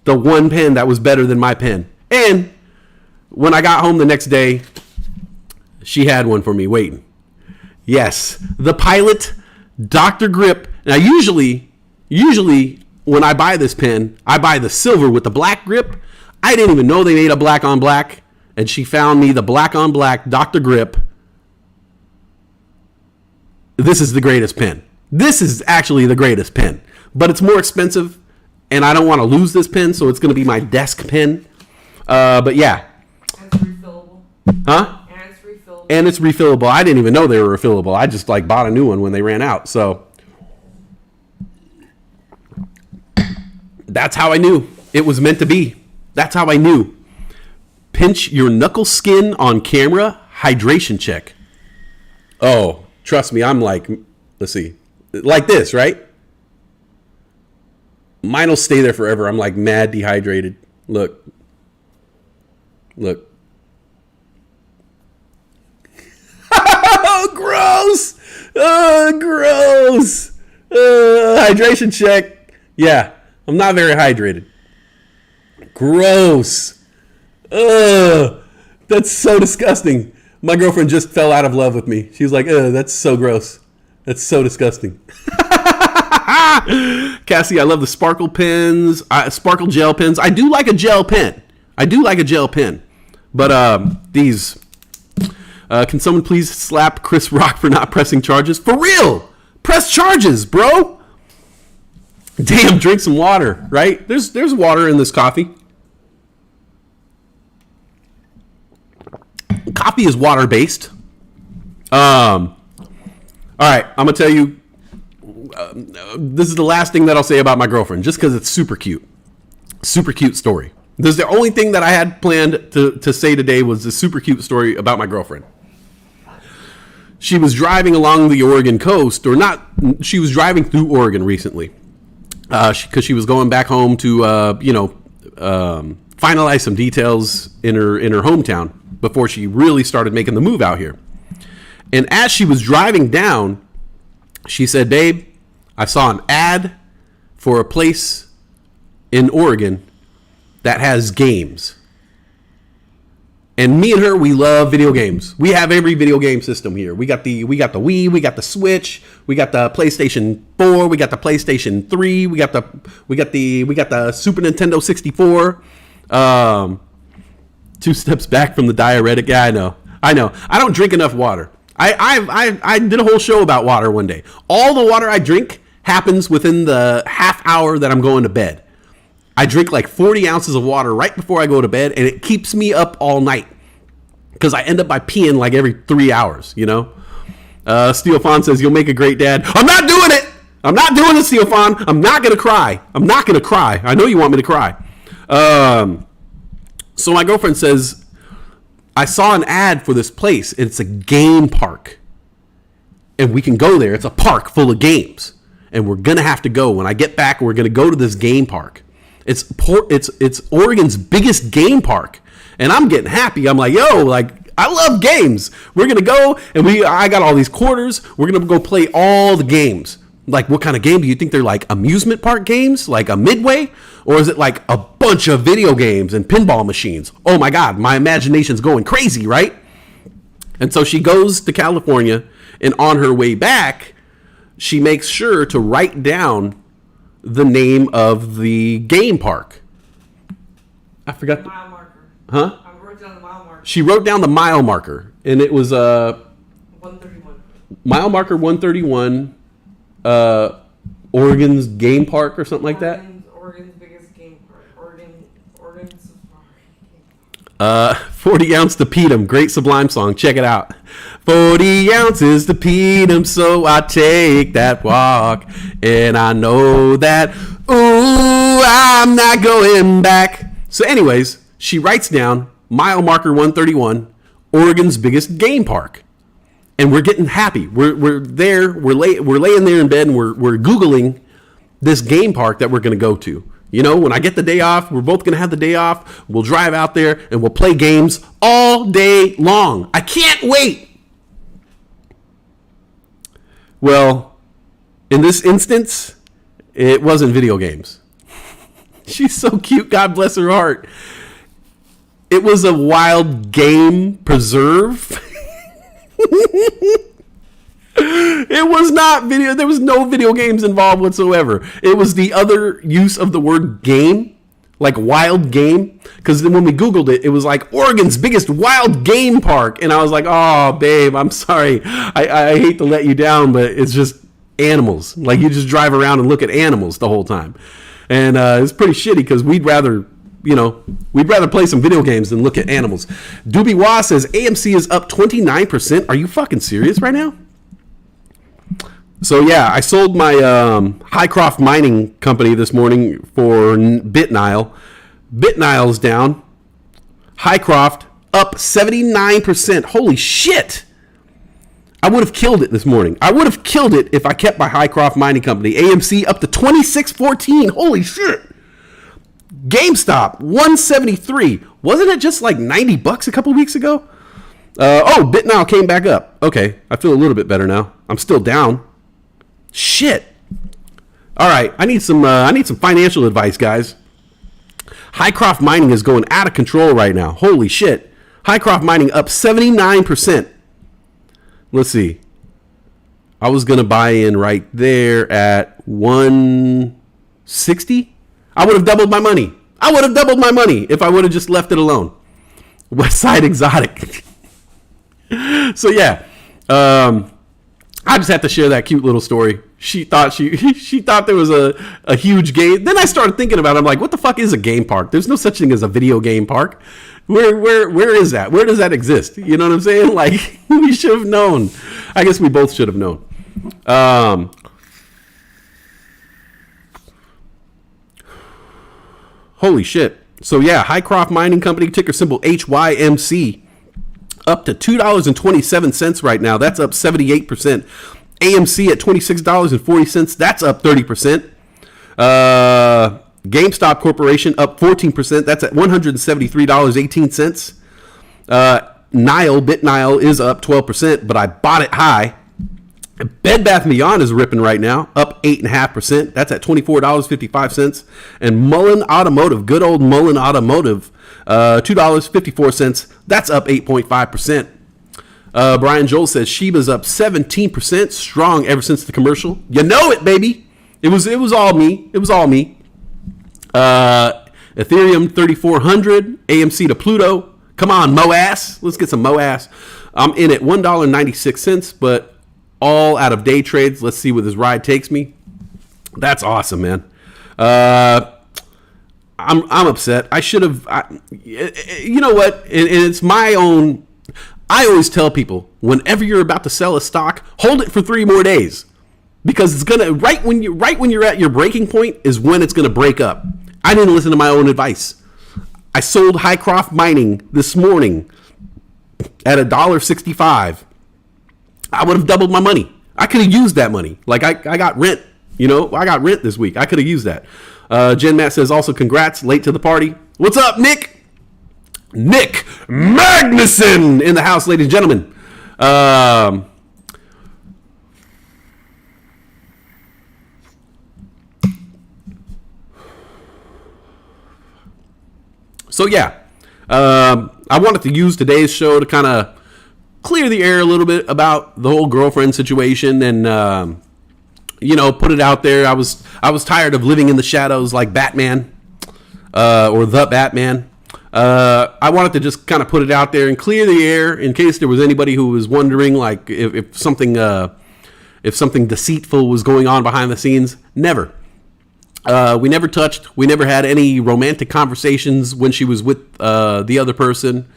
the one pen that was better than my pen. And when I got home the next day, she had one for me waiting. Yes, the Pilot Dr. Grip. Now, usually when I buy this pen, I buy the silver with the black grip. I didn't even know they made a black on black. And she found me the black on black Dr. Grip. This is the greatest pen. This is actually the greatest pen. But it's more expensive. And I don't want to lose this pen. So it's going to be my desk pen. But yeah. And it's refillable. Huh? And it's refillable. And it's refillable. I didn't even know they were refillable. I just like bought a new one when they ran out. So that's how I knew it was meant to be. That's how I knew. Pinch your knuckle skin on camera. Hydration check. Oh, trust me. I'm like, let's see. Like this, right? Mine will stay there forever. I'm like mad dehydrated. Look. Look. Oh, gross. Oh, gross. Hydration check. Yeah, I'm not very hydrated. Gross. Ugh, that's so disgusting. My girlfriend just fell out of love with me. She was like, ugh, that's so gross. That's so disgusting. Cassie, I love the sparkle pens, sparkle gel pens. I do like a gel pen. But these, can someone please slap Chris Rock for not pressing charges? For real, press charges, bro. Damn, drink some water, right? There's water in this coffee. Coffee is water-based. All right, I'm going to tell you, this is the last thing that I'll say about my girlfriend, just because it's super cute. Super cute story. This is the only thing that I had planned to say today was a super cute story about my girlfriend. She was driving along the Oregon coast, or not, she was driving through Oregon recently, because she was going back home to, finalize some details in her hometown before she really started making the move out here. And as she was driving down, she said, babe, I saw an ad for a place in Oregon that has games. And me and her, we love video games. We have every video game system here. We got the Wii, we got the Switch, we got the PlayStation 4, we got the PlayStation 3, we got the Super Nintendo 64. 2 steps back from the diuretic. Yeah, I know. I don't drink enough water. I did a whole show about water one day. All the water I drink happens within the half hour that I'm going to bed. I drink like 40 ounces of water right before I go to bed, and it keeps me up all night because I end up by peeing like every 3 hours, you know? Steel Fawn says, you'll make a great dad. I'm not doing it. I'm not doing it, Steel Fawn. I'm not going to cry. I know you want me to cry. So my girlfriend says, I saw an ad for this place. It's a game park. And we can go there. It's a park full of games. And we're going to have to go. When I get back, we're going to go to this game park. It's Oregon's biggest game park. And I'm getting happy. I'm like, yo, like, I love games. We're going to go, and I got all these quarters. We're going to go play all the games. Like, what kind of game do you think they're like? Amusement park games? Like a Midway? Or is it like a bunch of video games and pinball machines? Oh my God, my imagination's going crazy, right? And so she goes to California, and on her way back, she makes sure to write down the name of the game park. I forgot. Mile marker. Huh? I wrote down the mile marker. She wrote down the mile marker, and it was 131. Mile marker 131. Oregon's game park or something like that. Oregon's biggest game park. Oregon's Safari. 40 ounce to Petum. Great Sublime song. Check it out. 40 ounces to Petum, so I take that walk. And I know that, ooh, I'm not going back. So anyways, she writes down mile marker 131, Oregon's biggest game park. And we're getting happy. We're there. We're laying there in bed, and we're Googling this game park that we're going to go to. You know, when I get the day off, we're both going to have the day off. We'll drive out there, and we'll play games all day long. I can't wait. Well, in this instance, it wasn't video games. She's so cute. God bless her heart. It was a wild game preserve. It was not video. There was no video games involved whatsoever. It was the other use of the word game, like wild game. Because then when we Googled it, it was like Oregon's biggest wild game park. And I was like, oh, babe, I'm sorry. I hate to let you down, but it's just animals. Like you just drive around and look at animals the whole time. And it's pretty shitty because we'd rather play some video games than look at animals. Doobie Wah says AMC is up 29%. Are you fucking serious right now? So yeah, I sold my Highcroft Mining Company this morning for BitNile. BitNile's down. Highcroft up 79%. Holy shit! I would have killed it this morning. I would have killed it if I kept my Highcroft Mining Company. AMC up to 26.14. Holy shit! GameStop 173. Wasn't it just like $90 a couple weeks ago? BitNile came back up. Okay, I feel a little bit better now. I'm still down. Shit. All right, I need some financial advice, guys. Highcroft Mining is going out of control right now. Holy shit. Highcroft Mining up 79%. Let's see. I was going to buy in right there at 160. I would have doubled my money. I would have doubled my money if I would have just left it alone. Westside Exotic. So yeah, I just had to share that cute little story. She thought she thought there was a huge game. Then I started thinking about it. I'm like, what the fuck is a game park? There's no such thing as a video game park. Where is that? Where does that exist? You know what I'm saying? Like, we should have known. I guess we both should have known. Holy shit. So yeah, Highcroft Mining Company, ticker symbol HYMC, up to $2.27 right now. That's up 78%. AMC at $26.40. That's up 30%. GameStop Corporation up 14%. That's at $173.18. BitNile is up 12%, but I bought it high. Bed Bath & Beyond is ripping right now, up 8.5%. That's at $24.55. And Mullen Automotive, good old Mullen Automotive, $2.54. That's up 8.5%. Brian Joel says Shiba's up 17%, strong ever since the commercial. You know it, baby. It was all me. It was all me. Ethereum 3,400, AMC to Pluto. Come on, Moass. Let's get some Moass. I'm in at $1.96, but all out of day trades. Let's see where this ride takes me. That's awesome, man. I'm upset. I should have. You know what? It's my own. I always tell people, whenever you're about to sell a stock, hold it for 3 more days, because it's gonna right when you're at your breaking point is when it's gonna break up. I didn't listen to my own advice. I sold Highcroft Mining this morning at $1.65. I would have doubled my money. I could have used that money. Like I got rent. You know, I got rent this week. I could have used that. Jen Matt says also congrats, late to the party. What's up, Nick? Nick Magnuson in the house, ladies and gentlemen. So yeah, I wanted to use today's show to kind of clear the air a little bit about the whole girlfriend situation and put it out there. I was tired of living in the shadows like Batman or the Batman. I wanted to just kind of put it out there and clear the air in case there was anybody who was wondering, like, if something deceitful was going on behind the scenes. Never. We never touched. We never had any romantic conversations when she was with the other person.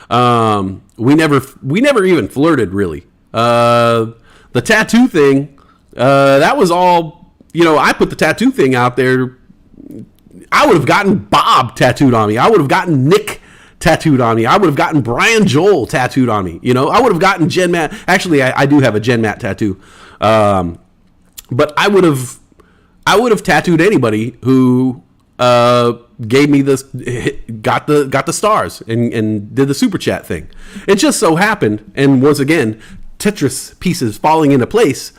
We never even flirted, really. The tattoo thing, that was all. I put the tattoo thing out there. I would have gotten Bob tattooed on me. I would have gotten Nick tattooed on me. I would have gotten Brian Joel tattooed on me. I would have gotten Jen Matt. Actually, I do have a Jen Matt tattoo. But I would have tattooed anybody who gave me this, got the stars and did the super chat thing. It just so happened, and once again, Tetris pieces falling into place,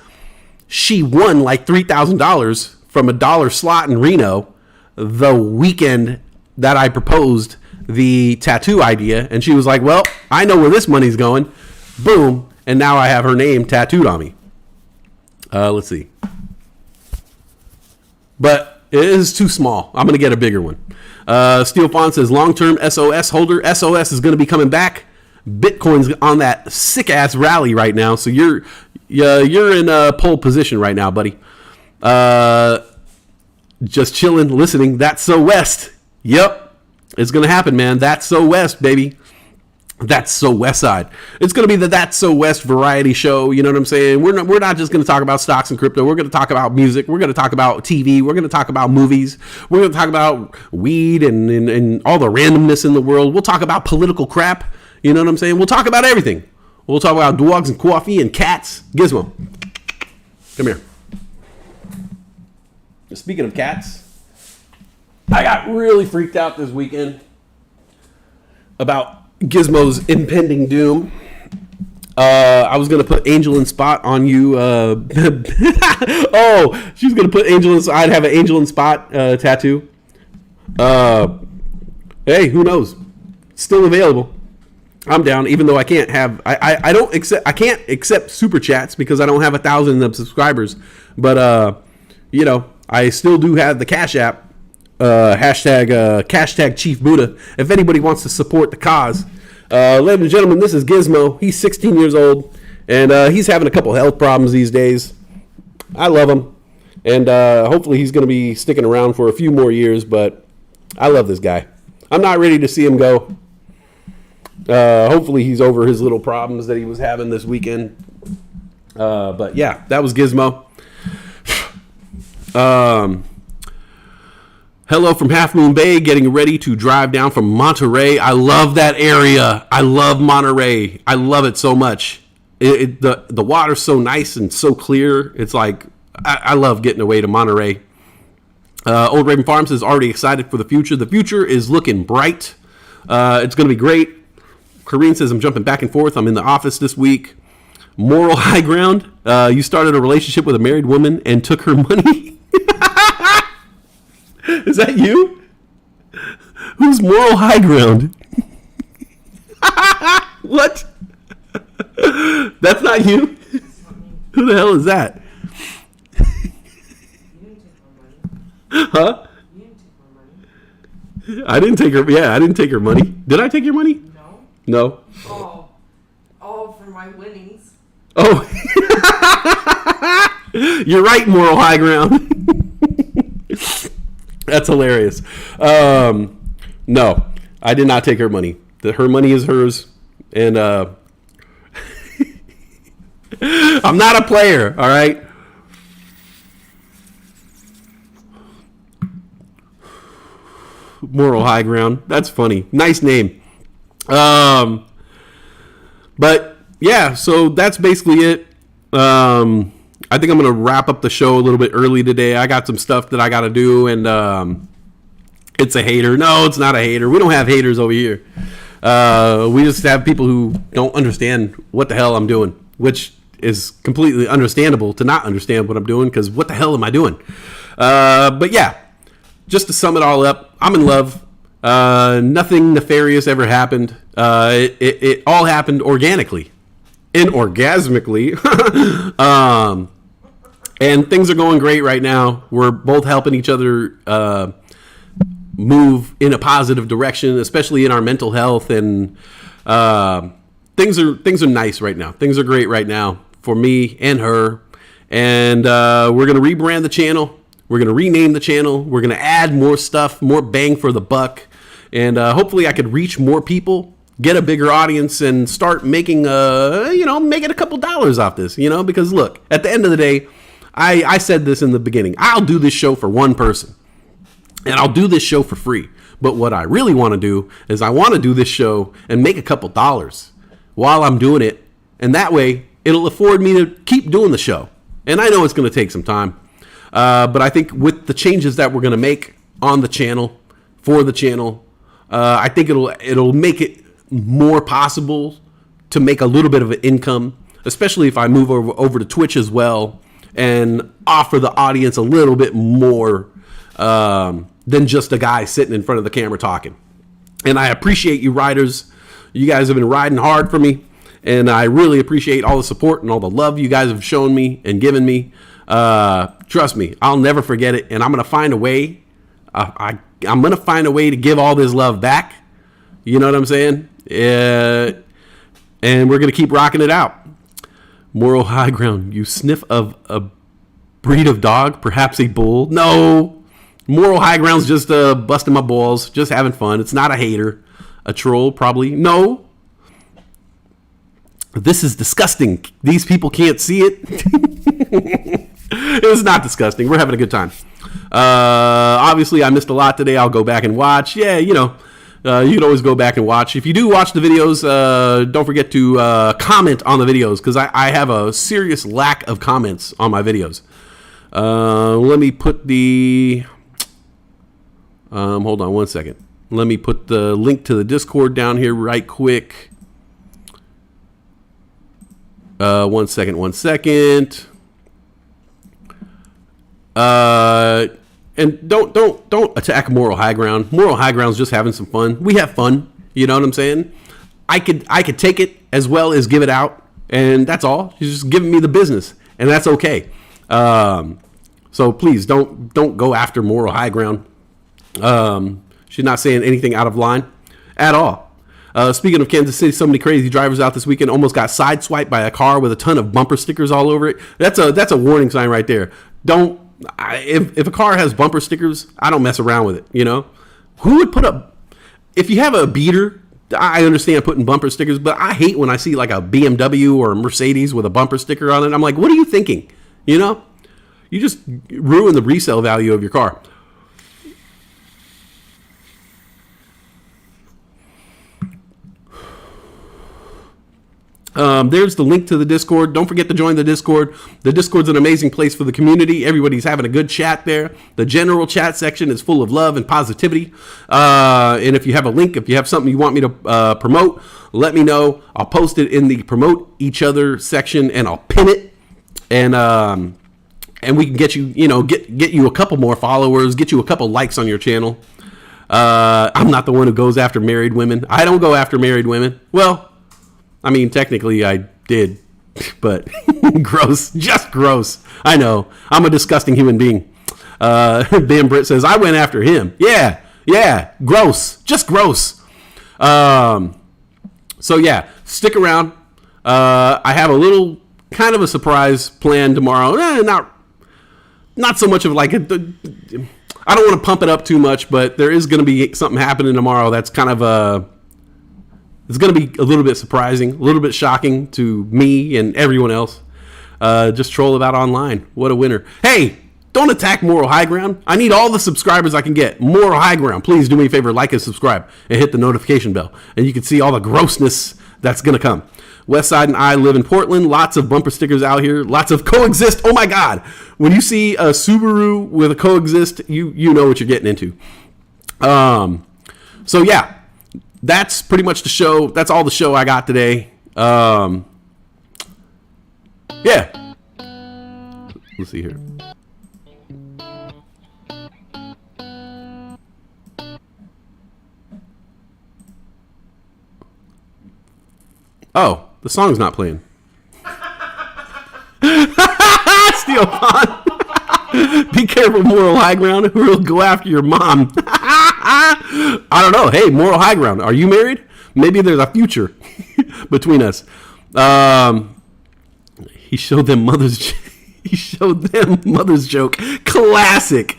she won like $3,000 from a dollar slot in Reno the weekend that I proposed the tattoo idea, and she was like, well, I know where this money's going. Boom. And now I have her name tattooed on me. Let's see. But it is too small. I'm going to get a bigger one. Steel Fawn says long-term SOS holder. SOS is going to be coming back. Bitcoin's on that sick-ass rally right now. So you're in a pole position right now, buddy. Just chilling, listening. That's so West. Yep. It's going to happen, man. That's so West, baby. That's so West Side. It's going to be the That's So West variety show. You know what I'm saying? We're not just going to talk about stocks and crypto. We're going to talk about music. We're going to talk about TV. We're going to talk about movies. We're going to talk about weed and all the randomness in the world. We'll talk about political crap. You know what I'm saying? We'll talk about everything. We'll talk about dogs and coffee and cats. Gizmo, come here. Speaking of cats, I got really freaked out this weekend about Gizmo's impending doom. I was gonna put Angel and Spot on you. Oh, she's gonna put Angel and I'd have an Angel and Spot tattoo. Hey, who knows? It's still available. I'm down, even though I can't have. I can't accept super chats because I don't have 1,000 subscribers. But I still do have the Cash App. Hashtag Chief Buddha. If anybody wants to support the cause, ladies and gentlemen, this is Gizmo. He's 16 years old, and he's having a couple health problems these days. I love him, and hopefully he's going to be sticking around for a few more years. But I love this guy. I'm not ready to see him go. Hopefully he's over his little problems that he was having this weekend. But yeah, that was Gizmo. Hello from Half Moon Bay, getting ready to drive down from Monterey. I love that area. I love Monterey. I love it so much. The water's so nice and so clear. It's like, I love getting away to Monterey. Old Raven Farms is already excited for the future. The future is looking bright. It's going to be great. Kareen says, I'm jumping back and forth. I'm in the office this week. Moral high ground. You started a relationship with a married woman and took her money. Is that you? Who's moral high ground? What? That's not you? Who the hell is that? Huh? I didn't take her. Yeah, I didn't take her money. Did I take your money? No. Oh, for my winnings. Oh. You're right, moral high ground. That's hilarious. No, I did not take her money. Her money is hers, and I'm not a player. All right. Moral high ground. That's funny. Nice name. But yeah, so that's basically it. I think I'm going to wrap up the show a little bit early today. I got some stuff that I got to do, and it's a hater. No, it's not a hater. We don't have haters over here. We just have people who don't understand what the hell I'm doing, which is completely understandable to not understand what I'm doing, because what the hell am I doing? But yeah, just to sum it all up, I'm in love. Nothing nefarious ever happened. It all happened organically and orgasmically. And things are going great right now. We're both helping each other move in a positive direction, especially in our mental health. And things are nice right now. Things are great right now for me and her. And we're going to rebrand the channel. We're going to rename the channel. We're going to add more stuff, more bang for the buck. And hopefully I could reach more people, get a bigger audience, and start making, making a couple dollars off this, because look, at the end of the day, I said this in the beginning, I'll do this show for one person, and I'll do this show for free. But what I really want to do is I want to do this show and make a couple dollars while I'm doing it. And that way it'll afford me to keep doing the show. And I know it's going to take some time. But I think with the changes that we're going to make on the channel, for the channel, I think it'll make it more possible to make a little bit of an income, especially if I move over to Twitch as well and offer the audience a little bit more than just a guy sitting in front of the camera talking. And I appreciate you riders. You guys have been riding hard for me. And I really appreciate all the support and all the love you guys have shown me and given me. Trust me, I'll never forget it. And I'm going to find a way. I'm going to find a way to give all this love back. You know what I'm saying? And we're going to keep rocking it out. Moral high ground. You sniff of a breed of dog, perhaps a bull. No. Moral high ground's just busting my balls, just having fun. It's not a hater. A troll, probably. No. This is disgusting. These people can't see it. It's not disgusting. We're having a good time. Obviously, I missed a lot today. I'll go back and watch. Yeah, you know. You can always go back and watch. If you do watch the videos, don't forget to comment on the videos, because I have a serious lack of comments on my videos. Let me put the... hold on one second. Let me put the link to the Discord down here right quick. One second. And don't attack Moral High Ground. Moral High Ground's just having some fun. We have fun. You know what I'm saying? I could take it as well as give it out, and that's all. She's just giving me the business, and that's okay. So please don't go after Moral High Ground. She's not saying anything out of line at all. Speaking of Kansas City, so many crazy drivers out this weekend almost got sideswiped by a car with a ton of bumper stickers all over it. That's a warning sign right there. If a car has bumper stickers, I don't mess around with it. You know, who would put up? If you have a beater, I understand putting bumper stickers, but I hate when I see like a BMW or a Mercedes with a bumper sticker on it. I'm like, what are you thinking? You know, you just ruin the resale value of your car. There's the link to the Discord. Don't forget to join the Discord. The Discord's an amazing place for the community. Everybody's having a good chat there. The general chat section is full of love and positivity. And if you have a link, if you have something you want me to promote, let me know. I'll post it in the promote each other section, and I'll pin it. And we can get you, get you a couple more followers, get you a couple likes on your channel. I'm not the one who goes after married women. I don't go after married women. Well, I mean, technically I did, but gross, just gross. I know. I'm a disgusting human being. Dan Britt says, I went after him. Yeah, gross, just gross. So yeah, stick around. I have a little kind of a surprise plan tomorrow. Not so much of like I don't want to pump it up too much, but there is going to be something happening tomorrow that's kind of it's going to be a little bit surprising, a little bit shocking to me and everyone else. Just troll about online. What a winner. Hey, don't attack Moral High Ground. I need all the subscribers I can get. Moral High Ground, please do me a favor, like and subscribe, and hit the notification bell. And you can see all the grossness that's going to come. Westside and I live in Portland. Lots of bumper stickers out here. Lots of coexist. Oh my God. When you see a Subaru with a coexist, you know what you're getting into. So yeah. That's pretty much the show. That's all the show I got today. Yeah. Let's see here. Oh, the song's not playing. Steel Pond. Be careful, Moral High Ground, or we'll go after your mom. I don't know. Hey, Moral High Ground, are you married? Maybe there's a future between us. He showed them mother's joke. Classic.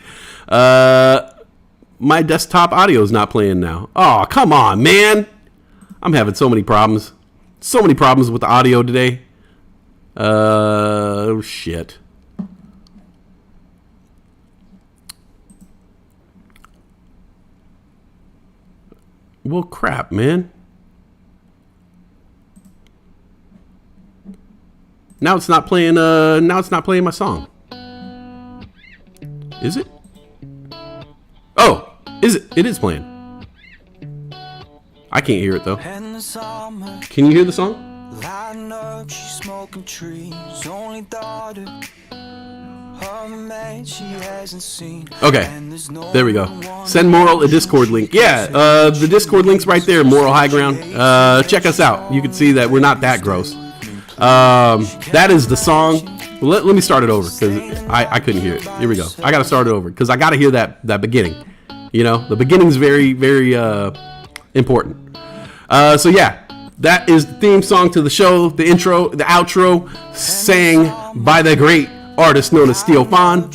My desktop audio is not playing now. Oh, come on, man. I'm having so many problems. So many problems with the audio today. Oh, shit. Well, crap, man. Now it's not playing. Now it's not playing my song. Is it? Oh, is it? It is playing. I can't hear it though. Can you hear the song? Okay, there we go. Send Moral a Discord link. Yeah, the Discord link's right there, Moral High Ground. Check us out. You can see that we're not that gross. That is the song. Let me start it over because I couldn't hear it. Here we go. I got to start it over because I got to hear that beginning. You know, the beginning's very, very important. So yeah, that is the theme song to the show, the intro, the outro, sang by the great artist known as Steel Fawn.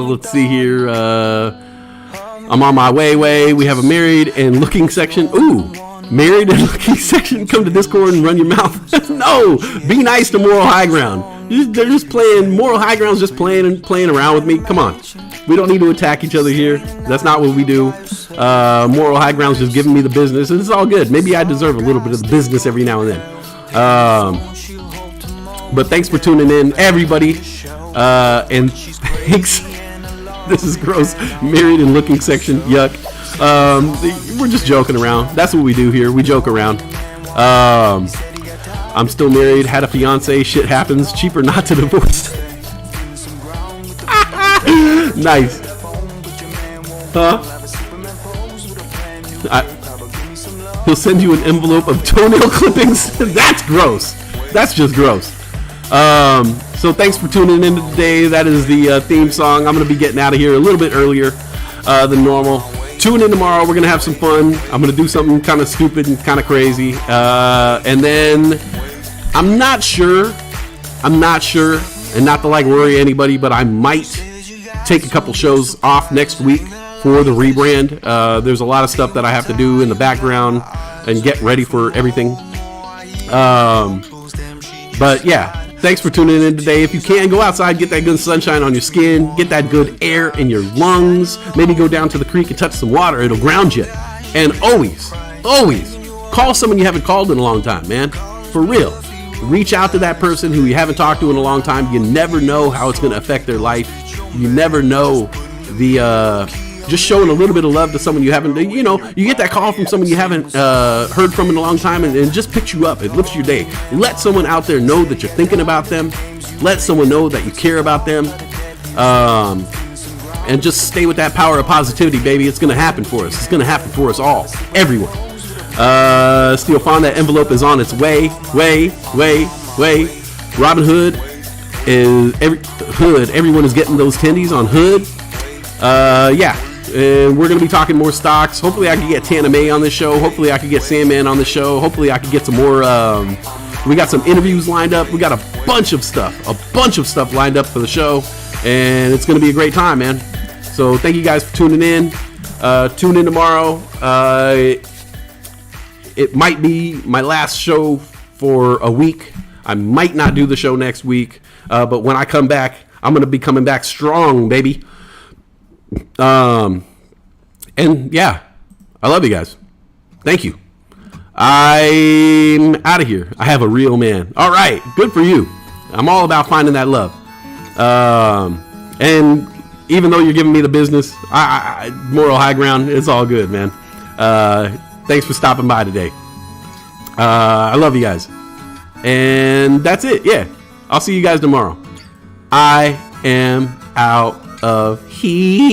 Let's see here. I'm on my way. We have a married and looking section. Ooh, married and looking section. Come to Discord and run your mouth. No, be nice to Moral High Ground. They're just playing. Moral High Ground's just playing around with me. Come on. We don't need to attack each other here. That's not what we do. Moral High Ground's just giving me the business, and it's all good. Maybe I deserve a little bit of the business every now and then. But thanks for tuning in, everybody. And thanks. This is gross. Married and looking section. Yuck. We're just joking around. That's what we do here. We joke around. I'm still married. Had a fiance. Shit happens. Cheaper not to divorce. Nice. Huh? He'll send you an envelope of toenail clippings. That's gross. That's just gross. So thanks for tuning in today. That is the theme song. I'm going to be getting out of here a little bit earlier than normal. Tune in tomorrow. We're going to have some fun. I'm going to do something kind of stupid and kind of crazy. And then I'm not sure, and not to like worry anybody, but I might take a couple shows off next week for the rebrand. There's a lot of stuff that I have to do in the background and get ready for everything. But yeah, thanks for tuning in today. If you can, go outside, get that good sunshine on your skin, get that good air in your lungs. Maybe go down to the creek and touch some water. It'll ground you. And always call someone you haven't called in a long time, man. For real. Reach out to that person who you haven't talked to in a long time. You never know how it's going to affect their life. You never know just showing a little bit of love to someone you haven't, you get that call from someone you haven't heard from in a long time, and it just picks you up. It lifts your day. Let someone out there know that you're thinking about them. Let someone know that you care about them. And just stay with that power of positivity, baby. It's going to happen for us. It's going to happen for us all. Everyone. Steel Fawn, that envelope is on its way. Robin Hood is everyone is getting those tendies on Hood. Yeah, and we're gonna be talking more stocks. Hopefully I can get Tana May on this show. Hopefully I can get Sandman on the show. Hopefully I can get some more. We got some interviews lined up. We got a bunch of stuff lined up for the show, and it's gonna be a great time, man. So thank you guys for tuning in. Tune in tomorrow. It might be my last show for a week. I might not do the show next week, but when I come back, I'm going to be coming back strong, baby. And yeah, I love you guys. Thank you. I'm out of here. I have a real man. All right, good for you. I'm all about finding that love. And even though you're giving me the business, Moral High Ground, it's all good, man. Thanks for stopping by today. I love you guys. And that's it. Yeah. I'll see you guys tomorrow. I am out of here.